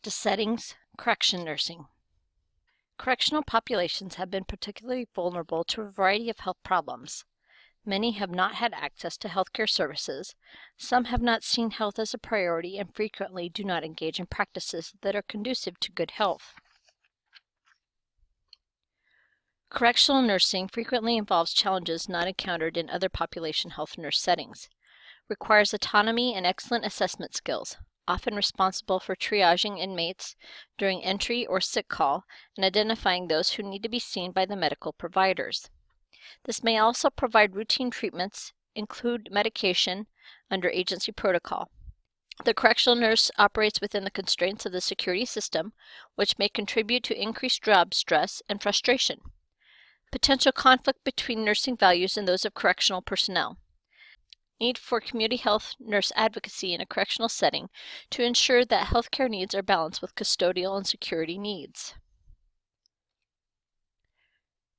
Practice settings, correction nursing. Correctional populations have been particularly vulnerable to a variety of health problems. Many have not had access to healthcare services, some have not seen health as a priority, and frequently do not engage in practices that are conducive to good health. Correctional nursing frequently involves challenges not encountered in other population health nurse settings, requires autonomy and excellent assessment skills, often responsible for triaging inmates during entry or sick call and identifying those who need to be seen by the medical providers. This may also provide routine treatments, include medication under agency protocol. The correctional nurse operates within the constraints of the security system, which may contribute to increased job stress and frustration. Potential conflict between nursing values and those of correctional personnel. Need for community health nurse advocacy in a correctional setting to ensure that healthcare needs are balanced with custodial and security needs.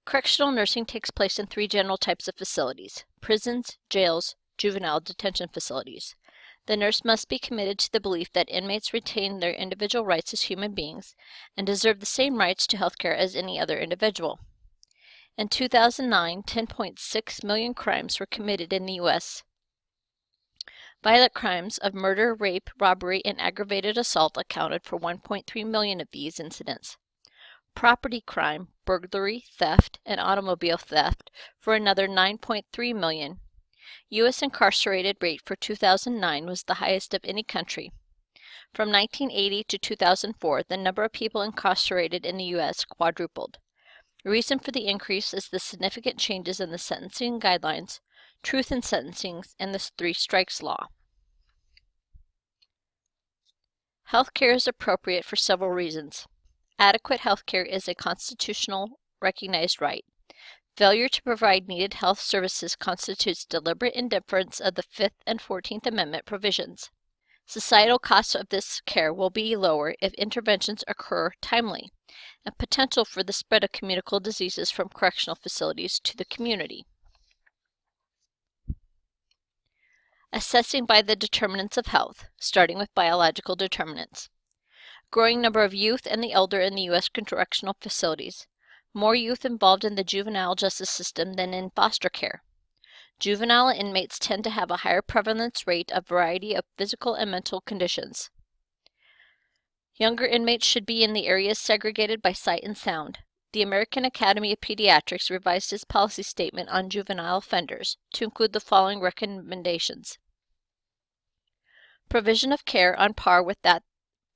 Correctional nursing takes place in three general types of facilities: prisons, jails, juvenile detention facilities. The nurse must be committed to the belief that inmates retain their individual rights as human beings and deserve the same rights to healthcare as any other individual. In 2009, 10.6 million crimes were committed in the U.S. Violent crimes of murder, rape, robbery, and aggravated assault accounted for 1.3 million of these incidents. Property crime, burglary, theft, and automobile theft for another 9.3 million. U.S. incarcerated rate for 2009 was the highest of any country. From 1980 to 2004, the number of people incarcerated in the U.S. quadrupled. The reason for the increase is the significant changes in the sentencing guidelines, truth in sentencing, and the three strikes law. Healthcare is appropriate for several reasons. Adequate healthcare is a constitutional recognized right. Failure to provide needed health services constitutes deliberate indifference of the 5th and 14th Amendment provisions. Societal costs of this care will be lower if interventions occur timely, and potential for the spread of communicable diseases from correctional facilities to the community. Assessing by the determinants of health, starting with biological determinants. Growing number of youth and the elder in the U.S. correctional facilities. More youth involved in the juvenile justice system than in foster care. Juvenile inmates tend to have a higher prevalence rate of variety of physical and mental conditions. Younger inmates should be in the areas segregated by sight and sound. The American Academy of Pediatrics revised its policy statement on juvenile offenders to include the following recommendations. Provision of care on par with that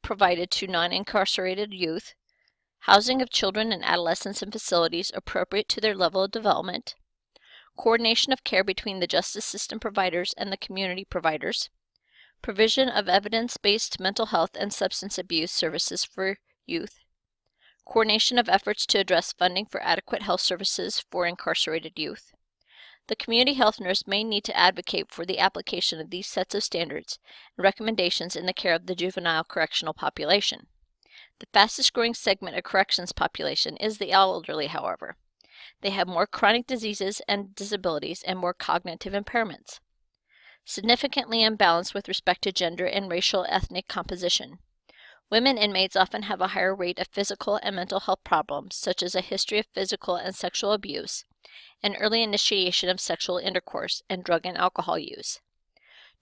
provided to non-incarcerated youth. Housing of children and adolescents in facilities appropriate to their level of development. Coordination of care between the justice system providers and the community providers. Provision of evidence-based mental health and substance abuse services for youth. Coordination of efforts to address funding for adequate health services for incarcerated youth. The community health nurse may need to advocate for the application of these sets of standards and recommendations in the care of the juvenile correctional population. The fastest growing segment of corrections population is the elderly, however. They have more chronic diseases and disabilities and more cognitive impairments. Significantly imbalanced with respect to gender and racial ethnic composition. Women inmates often have a higher rate of physical and mental health problems, such as a history of physical and sexual abuse, and early initiation of sexual intercourse, and drug and alcohol use.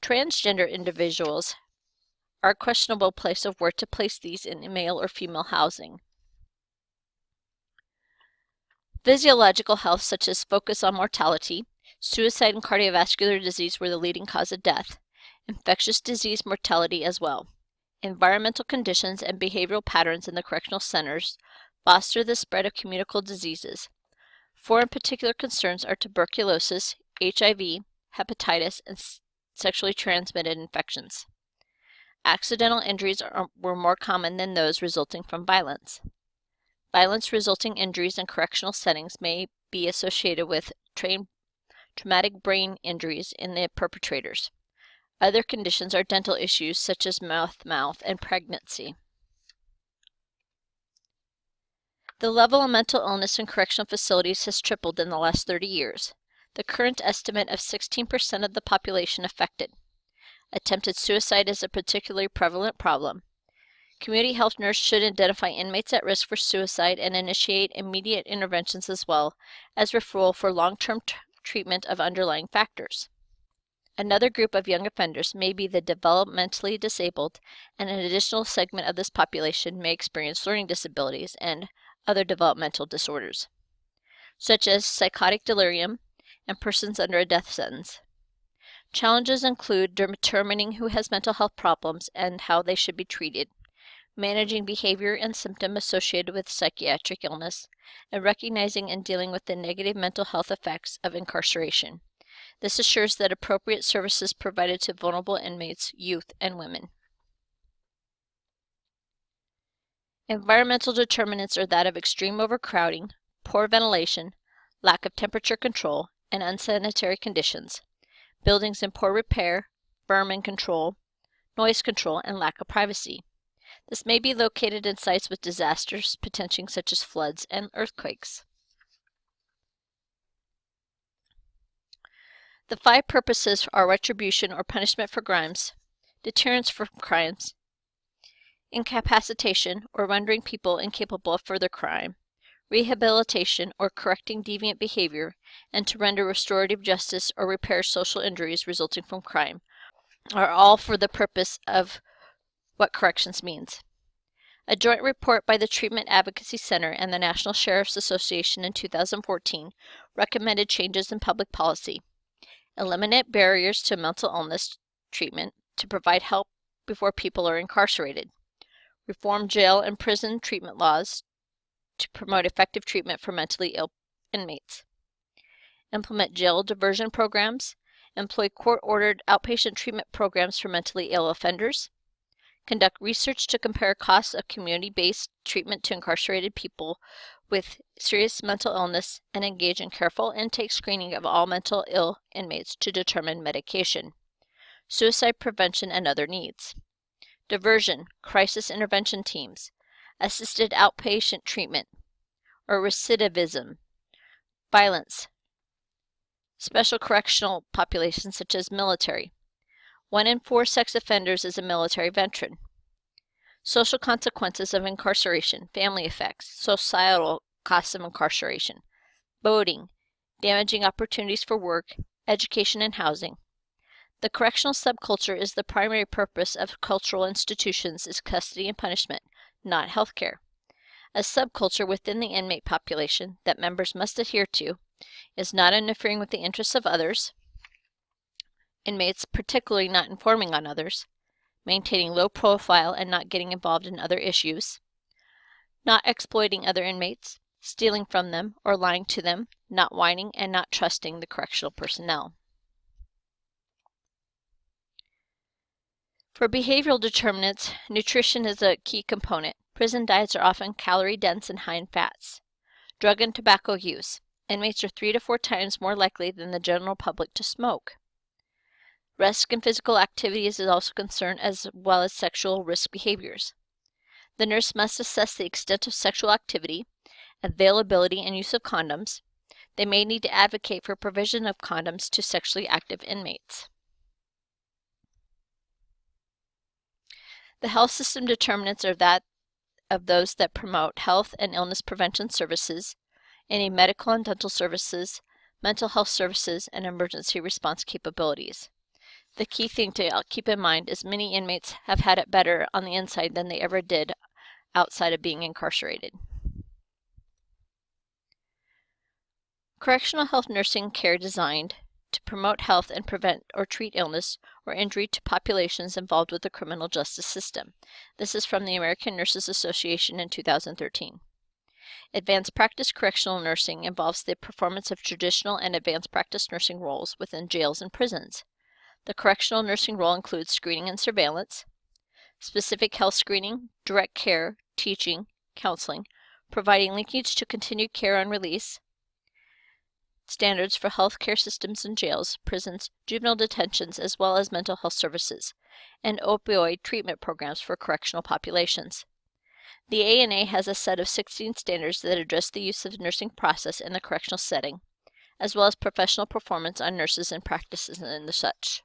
Transgender individuals are a questionable place of where to place these in male or female housing. Physiological health, such as focus on mortality, suicide and cardiovascular disease were the leading cause of death, infectious disease mortality as well. Environmental conditions and behavioral patterns in the correctional centers foster the spread of communicable diseases. Four in particular concerns are tuberculosis, HIV, hepatitis, and sexually transmitted infections. Accidental injuries were more common than those resulting from violence. Violence-resulting injuries in correctional settings may be associated with traumatic brain injuries in the perpetrators. Other conditions are dental issues such as mouth and pregnancy. The level of mental illness in correctional facilities has tripled in the last 30 years. The current estimate of 16% of the population affected. Attempted suicide is a particularly prevalent problem. Community health nurse should identify inmates at risk for suicide and initiate immediate interventions as well as referral for long-term treatment of underlying factors. Another group of young offenders may be the developmentally disabled, and an additional segment of this population may experience learning disabilities and other developmental disorders, such as psychotic delirium and persons under a death sentence. Challenges include determining who has mental health problems and how they should be treated, managing behavior and symptoms associated with psychiatric illness, and recognizing and dealing with the negative mental health effects of incarceration. This assures that appropriate services provided to vulnerable inmates, youth, and women. Environmental determinants are that of extreme overcrowding, poor ventilation, lack of temperature control, and unsanitary conditions, buildings in poor repair, vermin control, noise control, and lack of privacy. This may be located in sites with disasters potential such as floods and earthquakes. The 5 purposes are retribution or punishment for crimes, deterrence from crimes, incapacitation or rendering people incapable of further crime, rehabilitation or correcting deviant behavior, and to render restorative justice or repair social injuries resulting from crime, are all for the purpose of what corrections means. A joint report by the Treatment Advocacy Center and the National Sheriff's Association in 2014 recommended changes in public policy. Eliminate barriers to mental illness treatment to provide help before people are incarcerated. Reform jail and prison treatment laws to promote effective treatment for mentally ill inmates. Implement jail diversion programs. Employ court-ordered outpatient treatment programs for mentally ill offenders. Conduct research to compare costs of community-based treatment to incarcerated people with serious mental illness, and engage in careful intake screening of all mental ill inmates to determine medication, suicide prevention, and other needs. Diversion, crisis intervention teams, assisted outpatient treatment, or recidivism, violence, special correctional populations such as military. 1 in 4 sex offenders is a military veteran. Social consequences of incarceration, family effects, societal costs of incarceration, voting, damaging opportunities for work, education, and housing. The correctional subculture is the primary purpose of cultural institutions is custody and punishment, not healthcare. A subculture within the inmate population that members must adhere to is not interfering with the interests of others, inmates particularly not informing on others, maintaining low profile and not getting involved in other issues, not exploiting other inmates, stealing from them or lying to them, not whining, and not trusting the correctional personnel. For behavioral determinants, nutrition is a key component. Prison diets are often calorie-dense and high in fats. Drug and tobacco use. Inmates are 3 to 4 times more likely than the general public to smoke. Rest and physical activities is also a concern, as well as sexual risk behaviors. The nurse must assess the extent of sexual activity, availability and use of condoms. They may need to advocate for provision of condoms to sexually active inmates. The health system determinants are that of those that promote health and illness prevention services, any medical and dental services, mental health services, and emergency response capabilities. The key thing to keep in mind is many inmates have had it better on the inside than they ever did outside of being incarcerated. Correctional health nursing care designed to promote health and prevent or treat illness or injury to populations involved with the criminal justice system. This is from the American Nurses Association in 2013. Advanced practice correctional nursing involves the performance of traditional and advanced practice nursing roles within jails and prisons. The correctional nursing role includes screening and surveillance, specific health screening, direct care, teaching, counseling, providing linkage to continued care on release, standards for health care systems in jails, prisons, juvenile detentions, as well as mental health services, and opioid treatment programs for correctional populations. The ANA has a set of 16 standards that address the use of the nursing process in the correctional setting, as well as professional performance on nurses and practices and such.